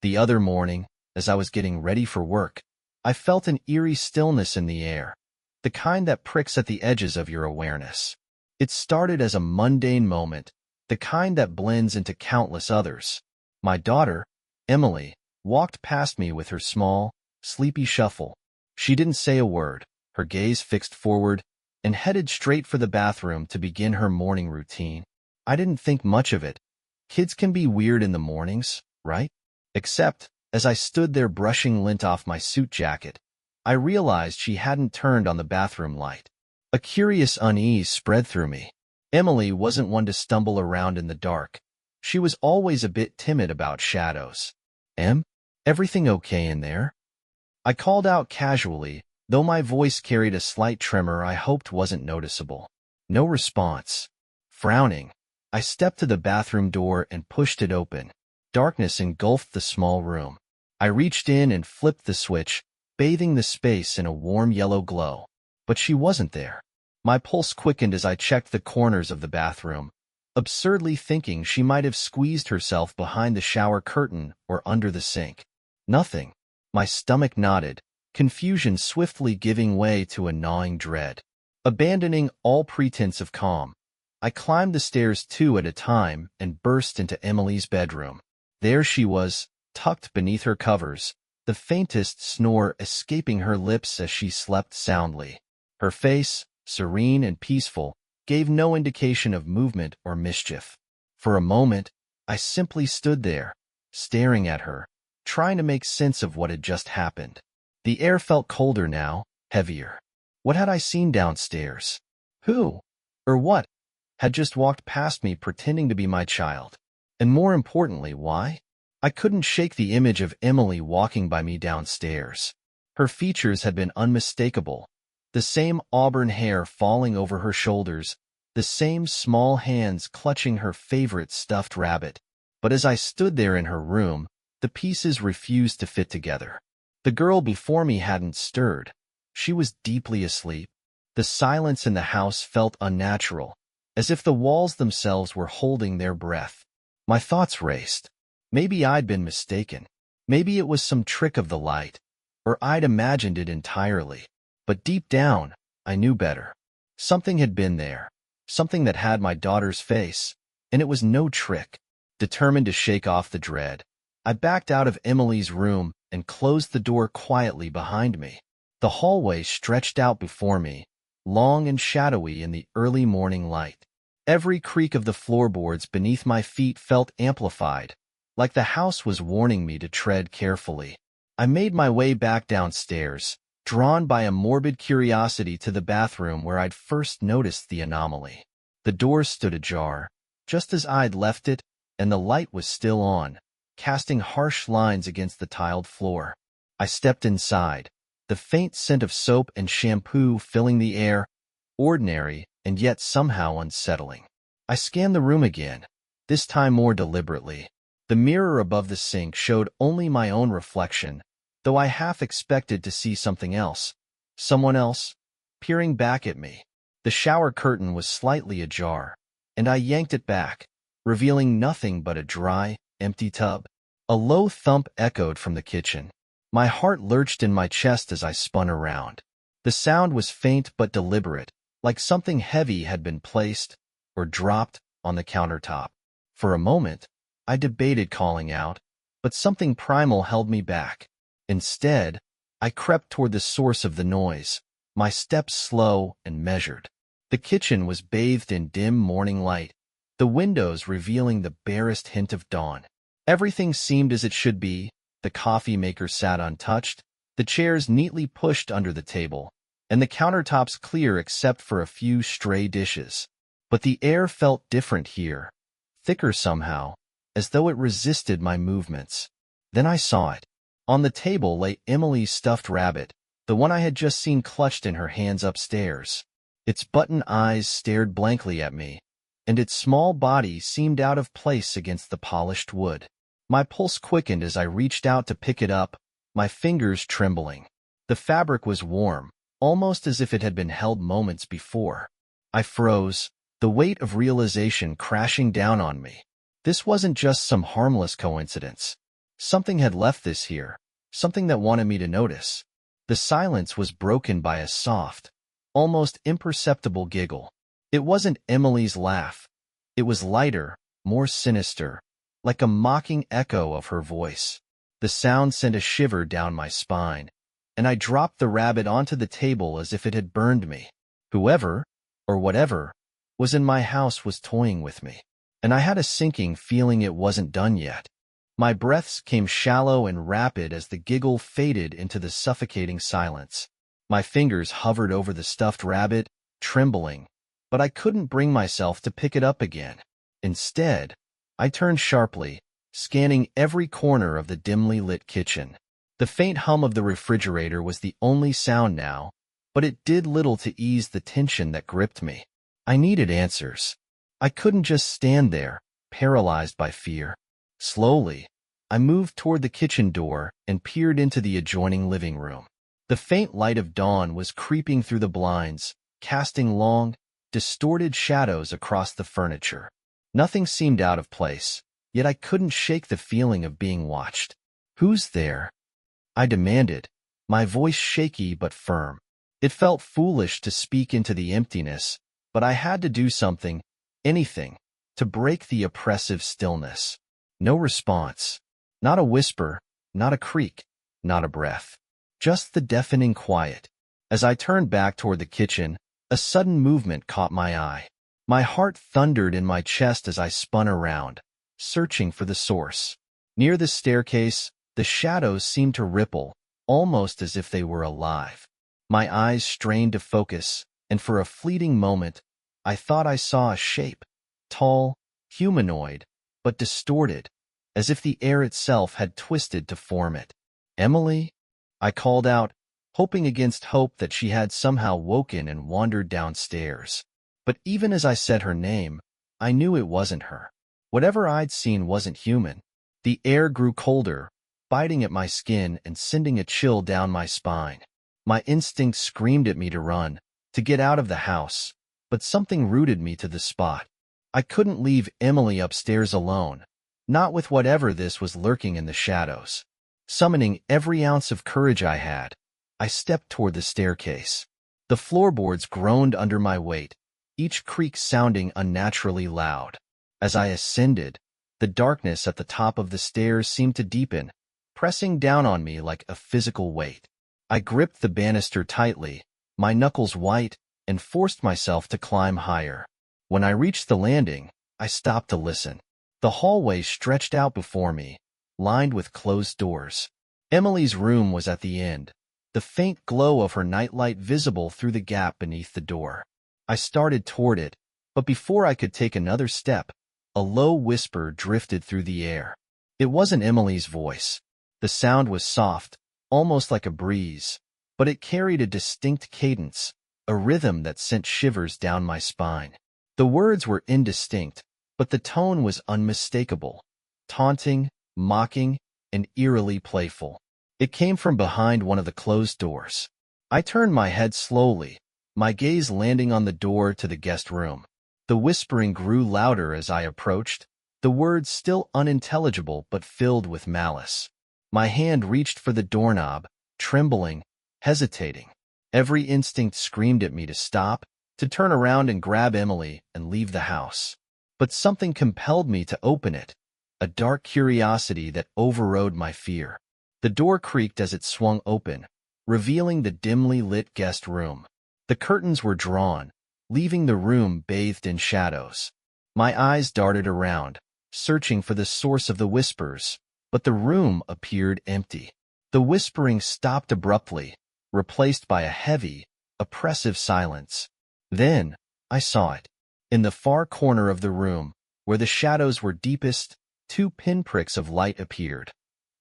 The other morning, as I was getting ready for work, I felt an eerie stillness in the air, the kind that pricks at the edges of your awareness. It started as a mundane moment, the kind that blends into countless others. My daughter, Emily, walked past me with her small, sleepy shuffle. She didn't say a word, her gaze fixed forward, and headed straight for the bathroom to begin her morning routine. I didn't think much of it. Kids can be weird in the mornings, right? Except, as I stood there brushing lint off my suit jacket, I realized she hadn't turned on the bathroom light. A curious unease spread through me. Emily wasn't one to stumble around in the dark. She was always a bit timid about shadows. "Em, everything okay in there?" I called out casually, though my voice carried a slight tremor I hoped wasn't noticeable. No response. Frowning, I stepped to the bathroom door and pushed it open. Darkness engulfed the small room. I reached in and flipped the switch, bathing the space in a warm yellow glow. But she wasn't there. My pulse quickened as I checked the corners of the bathroom, absurdly thinking she might have squeezed herself behind the shower curtain or under the sink. Nothing. My stomach knotted, confusion swiftly giving way to a gnawing dread. Abandoning all pretense of calm, I climbed the stairs 2 at a time and burst into Emily's bedroom. There she was, tucked beneath her covers, the faintest snore escaping her lips as she slept soundly. Her face, serene and peaceful, gave no indication of movement or mischief. For a moment, I simply stood there, staring at her, trying to make sense of what had just happened. The air felt colder now, heavier. What had I seen downstairs? Who, or what, had just walked past me pretending to be my child? And more importantly, why? I couldn't shake the image of Emily walking by me downstairs. Her features had been unmistakable. The same auburn hair falling over her shoulders, the same small hands clutching her favorite stuffed rabbit. But as I stood there in her room, the pieces refused to fit together. The girl before me hadn't stirred. She was deeply asleep. The silence in the house felt unnatural, as if the walls themselves were holding their breath. My thoughts raced. Maybe I'd been mistaken. Maybe it was some trick of the light, or I'd imagined it entirely. But deep down, I knew better. Something had been there, something that had my daughter's face, and it was no trick. Determined to shake off the dread, I backed out of Emily's room and closed the door quietly behind me. The hallway stretched out before me, long and shadowy in the early morning light. Every creak of the floorboards beneath my feet felt amplified, like the house was warning me to tread carefully. I made my way back downstairs, drawn by a morbid curiosity to the bathroom where I'd first noticed the anomaly. The door stood ajar, just as I'd left it, and the light was still on, casting harsh lines against the tiled floor. I stepped inside, the faint scent of soap and shampoo filling the air, ordinary and yet somehow unsettling. I scanned the room again, this time more deliberately. The mirror above the sink showed only my own reflection, though I half expected to see something else, someone else, peering back at me. The shower curtain was slightly ajar, and I yanked it back, revealing nothing but a dry, empty tub. A low thump echoed from the kitchen. My heart lurched in my chest as I spun around. The sound was faint but deliberate, like something heavy had been placed, or dropped, on the countertop. For a moment, I debated calling out, but something primal held me back. Instead, I crept toward the source of the noise, my steps slow and measured. The kitchen was bathed in dim morning light, the windows revealing the barest hint of dawn. Everything seemed as it should be. The coffee maker sat untouched, the chairs neatly pushed under the table, and the countertops clear except for a few stray dishes. But the air felt different here, thicker somehow, as though it resisted my movements. Then I saw it. On the table lay Emily's stuffed rabbit, the one I had just seen clutched in her hands upstairs. Its button eyes stared blankly at me, and its small body seemed out of place against the polished wood. My pulse quickened as I reached out to pick it up, my fingers trembling. The fabric was warm, almost as if it had been held moments before. I froze, the weight of realization crashing down on me. This wasn't just some harmless coincidence. Something had left this here, something that wanted me to notice. The silence was broken by a soft, almost imperceptible giggle. It wasn't Emily's laugh. It was lighter, more sinister, like a mocking echo of her voice. The sound sent a shiver down my spine, and I dropped the rabbit onto the table as if it had burned me. Whoever, or whatever, was in my house was toying with me, and I had a sinking feeling it wasn't done yet. My breaths came shallow and rapid as the giggle faded into the suffocating silence. My fingers hovered over the stuffed rabbit, trembling, but I couldn't bring myself to pick it up again. Instead, I turned sharply, scanning every corner of the dimly lit kitchen. The faint hum of the refrigerator was the only sound now, but it did little to ease the tension that gripped me. I needed answers. I couldn't just stand there, paralyzed by fear. Slowly, I moved toward the kitchen door and peered into the adjoining living room. The faint light of dawn was creeping through the blinds, casting long, distorted shadows across the furniture. Nothing seemed out of place, yet I couldn't shake the feeling of being watched. "Who's there?" I demanded, my voice shaky but firm. It felt foolish to speak into the emptiness, but I had to do something, anything, to break the oppressive stillness. No response. Not a whisper, not a creak, not a breath. Just the deafening quiet. As I turned back toward the kitchen, a sudden movement caught my eye. My heart thundered in my chest as I spun around, searching for the source. Near the staircase, the shadows seemed to ripple, almost as if they were alive. My eyes strained to focus, and for a fleeting moment, I thought I saw a shape. Tall, humanoid, but distorted, as if the air itself had twisted to form it. "Emily?" I called out, hoping against hope that she had somehow woken and wandered downstairs. But even as I said her name, I knew it wasn't her. Whatever I'd seen wasn't human. The air grew colder, biting at my skin and sending a chill down my spine. My instinct screamed at me to run, to get out of the house, but something rooted me to the spot. I couldn't leave Emily upstairs alone, not with whatever this was lurking in the shadows. Summoning every ounce of courage I had, I stepped toward the staircase. The floorboards groaned under my weight, each creak sounding unnaturally loud. As I ascended, the darkness at the top of the stairs seemed to deepen, pressing down on me like a physical weight. I gripped the banister tightly, my knuckles white, and forced myself to climb higher. When I reached the landing, I stopped to listen. The hallway stretched out before me, lined with closed doors. Emily's room was at the end, the faint glow of her nightlight visible through the gap beneath the door. I started toward it, but before I could take another step, a low whisper drifted through the air. It wasn't Emily's voice. The sound was soft, almost like a breeze, but it carried a distinct cadence, a rhythm that sent shivers down my spine. The words were indistinct, but the tone was unmistakable, taunting, mocking, and eerily playful. It came from behind one of the closed doors. I turned my head slowly, my gaze landing on the door to the guest room. The whispering grew louder as I approached, the words still unintelligible but filled with malice. My hand reached for the doorknob, trembling, hesitating. Every instinct screamed at me to stop, to turn around and grab Emily and leave the house. But something compelled me to open it, a dark curiosity that overrode my fear. The door creaked as it swung open, revealing the dimly lit guest room. The curtains were drawn, leaving the room bathed in shadows. My eyes darted around, searching for the source of the whispers, but the room appeared empty. The whispering stopped abruptly, replaced by a heavy, oppressive silence. Then, I saw it. In the far corner of the room, where the shadows were deepest, two pinpricks of light appeared.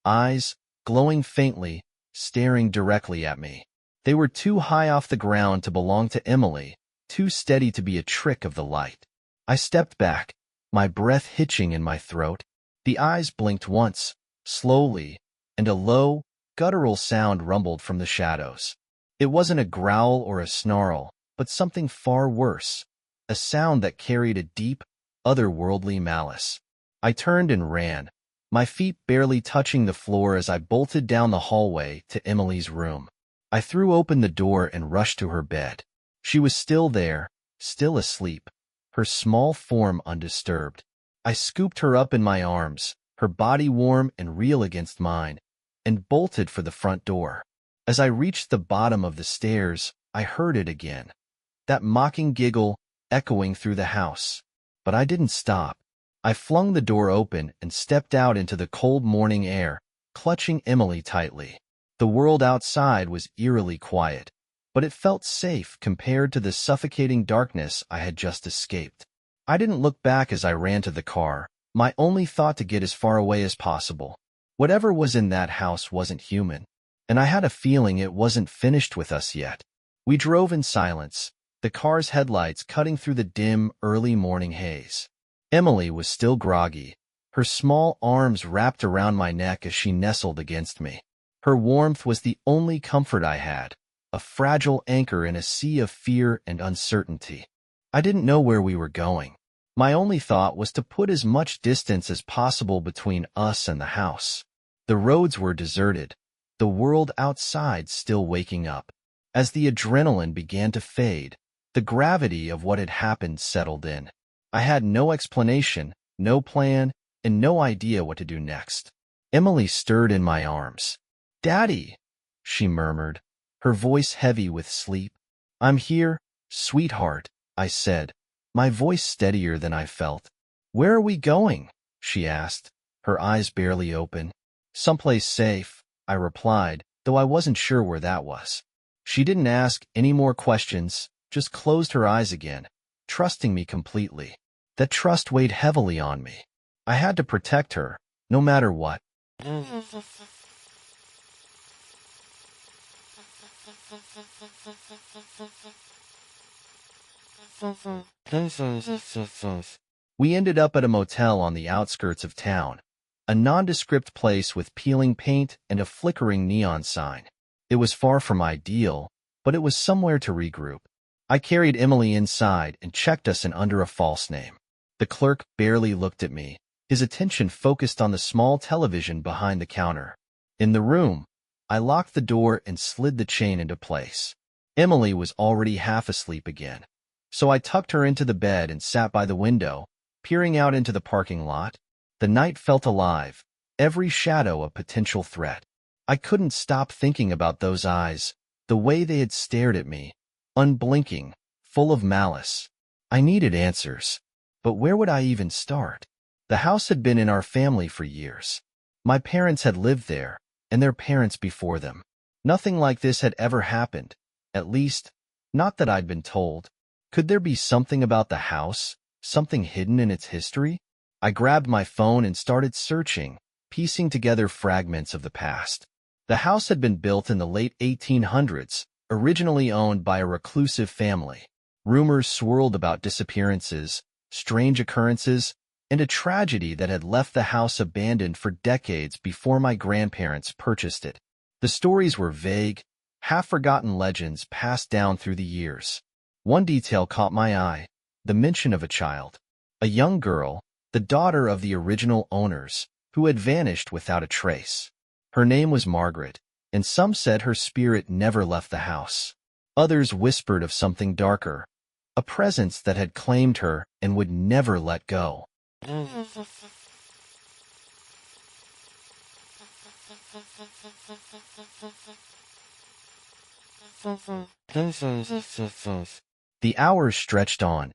Eyes, glowing faintly, staring directly at me. They were too high off the ground to belong to Emily, too steady to be a trick of the light. I stepped back, my breath hitching in my throat. The eyes blinked once, slowly, and a low, guttural sound rumbled from the shadows. It wasn't a growl or a snarl, but something far worse, a sound that carried a deep, otherworldly malice. I turned and ran, my feet barely touching the floor as I bolted down the hallway to Emily's room. I threw open the door and rushed to her bed. She was still there, still asleep, her small form undisturbed. I scooped her up in my arms, her body warm and real against mine, and bolted for the front door. As I reached the bottom of the stairs, I heard it again, that mocking giggle echoing through the house. But I didn't stop. I flung the door open and stepped out into the cold morning air, clutching Emily tightly. The world outside was eerily quiet, but it felt safe compared to the suffocating darkness I had just escaped. I didn't look back as I ran to the car, my only thought to get as far away as possible. Whatever was in that house wasn't human, and I had a feeling it wasn't finished with us yet. We drove in silence, the car's headlights cutting through the dim, early morning haze. Emily was still groggy, her small arms wrapped around my neck as she nestled against me. Her warmth was the only comfort I had, a fragile anchor in a sea of fear and uncertainty. I didn't know where we were going. My only thought was to put as much distance as possible between us and the house. The roads were deserted, the world outside still waking up. As the adrenaline began to fade, the gravity of what had happened settled in. I had no explanation, no plan, and no idea what to do next. Emily stirred in my arms. "Daddy," she murmured, her voice heavy with sleep. "I'm here, sweetheart," I said, my voice steadier than I felt. "Where are we going?" she asked, her eyes barely open. "Someplace safe," I replied, though I wasn't sure where that was. She didn't ask any more questions, just closed her eyes again, trusting me completely. That trust weighed heavily on me. I had to protect her, no matter what. We ended up at a motel on the outskirts of town, a nondescript place with peeling paint and a flickering neon sign. It was far from ideal, but it was somewhere to regroup. I carried Emily inside and checked us in under a false name. The clerk barely looked at me, his attention focused on the small television behind the counter. In the room, I locked the door and slid the chain into place. Emily was already half asleep again, so I tucked her into the bed and sat by the window, peering out into the parking lot. The night felt alive, every shadow a potential threat. I couldn't stop thinking about those eyes, the way they had stared at me, unblinking, full of malice. I needed answers, but where would I even start? The house had been in our family for years. My parents had lived there, and their parents before them. Nothing like this had ever happened, at least, not that I'd been told. Could there be something about the house, something hidden in its history? I grabbed my phone and started searching, piecing together fragments of the past. The house had been built in the late 1800s, originally owned by a reclusive family. Rumors swirled about disappearances, strange occurrences, and a tragedy that had left the house abandoned for decades before my grandparents purchased it. The stories were vague, half-forgotten legends passed down through the years. One detail caught my eye, the mention of a child. A young girl, the daughter of the original owners, who had vanished without a trace. Her name was Margaret, and some said her spirit never left the house. Others whispered of something darker, a presence that had claimed her and would never let go. The hours stretched on,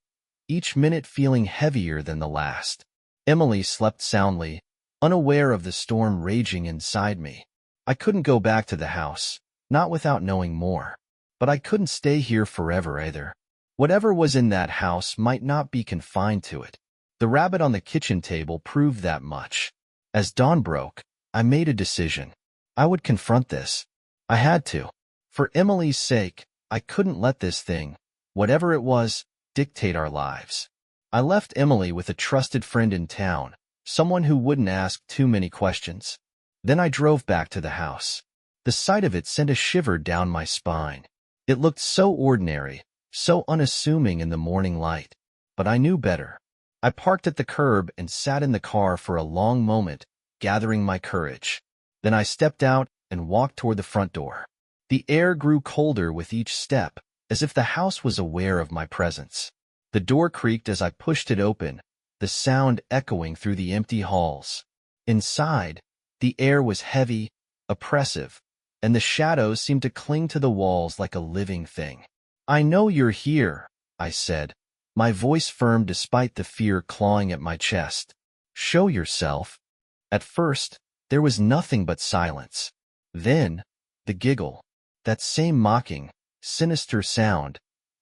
each minute feeling heavier than the last. Emily slept soundly, unaware of the storm raging inside me. I couldn't go back to the house, not without knowing more. But I couldn't stay here forever either. Whatever was in that house might not be confined to it. The rabbit on the kitchen table proved that much. As dawn broke, I made a decision. I would confront this. I had to. For Emily's sake, I couldn't let this thing, whatever it was, dictate our lives. I left Emily with a trusted friend in town, someone who wouldn't ask too many questions. Then I drove back to the house. The sight of it sent a shiver down my spine. It looked so ordinary, so unassuming in the morning light. But I knew better. I parked at the curb and sat in the car for a long moment, gathering my courage. Then I stepped out and walked toward the front door. The air grew colder with each step, as if the house was aware of my presence. The door creaked as I pushed it open, the sound echoing through the empty halls. Inside, the air was heavy, oppressive, and the shadows seemed to cling to the walls like a living thing. "I know you're here," I said, my voice firm despite the fear clawing at my chest. "Show yourself." At first, there was nothing but silence. Then, the giggle, that same mocking, sinister sound,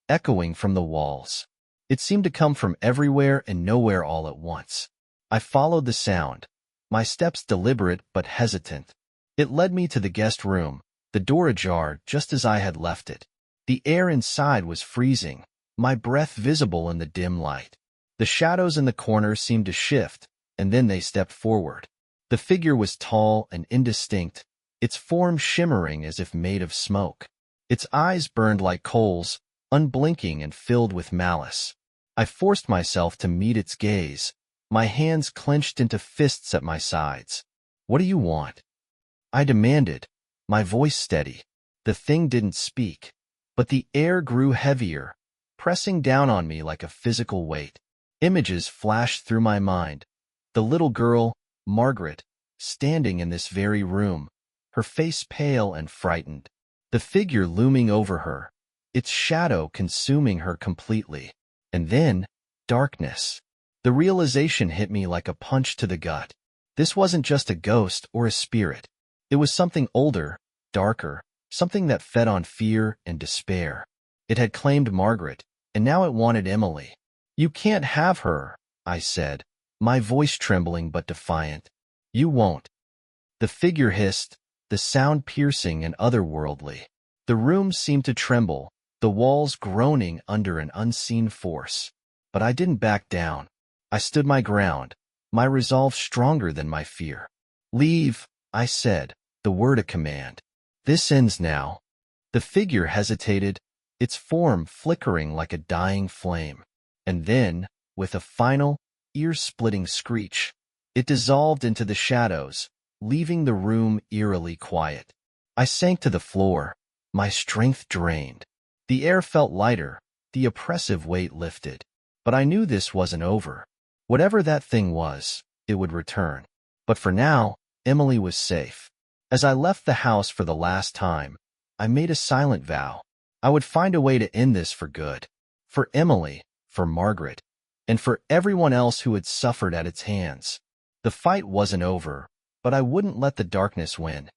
echoing from the walls. It seemed to come from everywhere and nowhere all at once. I followed the sound, my steps deliberate but hesitant. It led me to the guest room, the door ajar just as I had left it. The air inside was freezing, my breath visible in the dim light. The shadows in the corner seemed to shift, and then they stepped forward. The figure was tall and indistinct, its form shimmering as if made of smoke. Its eyes burned like coals, unblinking and filled with malice. I forced myself to meet its gaze, my hands clenched into fists at my sides. "What do you want?" I demanded, my voice steady. The thing didn't speak, but the air grew heavier, pressing down on me like a physical weight. Images flashed through my mind. The little girl, Margaret, standing in this very room, her face pale and frightened. The figure looming over her, its shadow consuming her completely. And then, darkness. The realization hit me like a punch to the gut. This wasn't just a ghost or a spirit. It was something older, darker, something that fed on fear and despair. It had claimed Margaret, and now it wanted Emily. "You can't have her," I said, my voice trembling but defiant. "You won't." The figure hissed, the sound piercing and otherworldly. The room seemed to tremble, the walls groaning under an unseen force. But I didn't back down. I stood my ground, my resolve stronger than my fear. "Leave," I said, the word a command. "This ends now." The figure hesitated, its form flickering like a dying flame. And then, with a final, ear-splitting screech, it dissolved into the shadows, leaving the room eerily quiet. I sank to the floor, my strength drained. The air felt lighter, the oppressive weight lifted. But I knew this wasn't over. Whatever that thing was, it would return. But for now, Emily was safe. As I left the house for the last time, I made a silent vow. I would find a way to end this for good. For Emily, for Margaret, and for everyone else who had suffered at its hands. The fight wasn't over, but I wouldn't let the darkness win.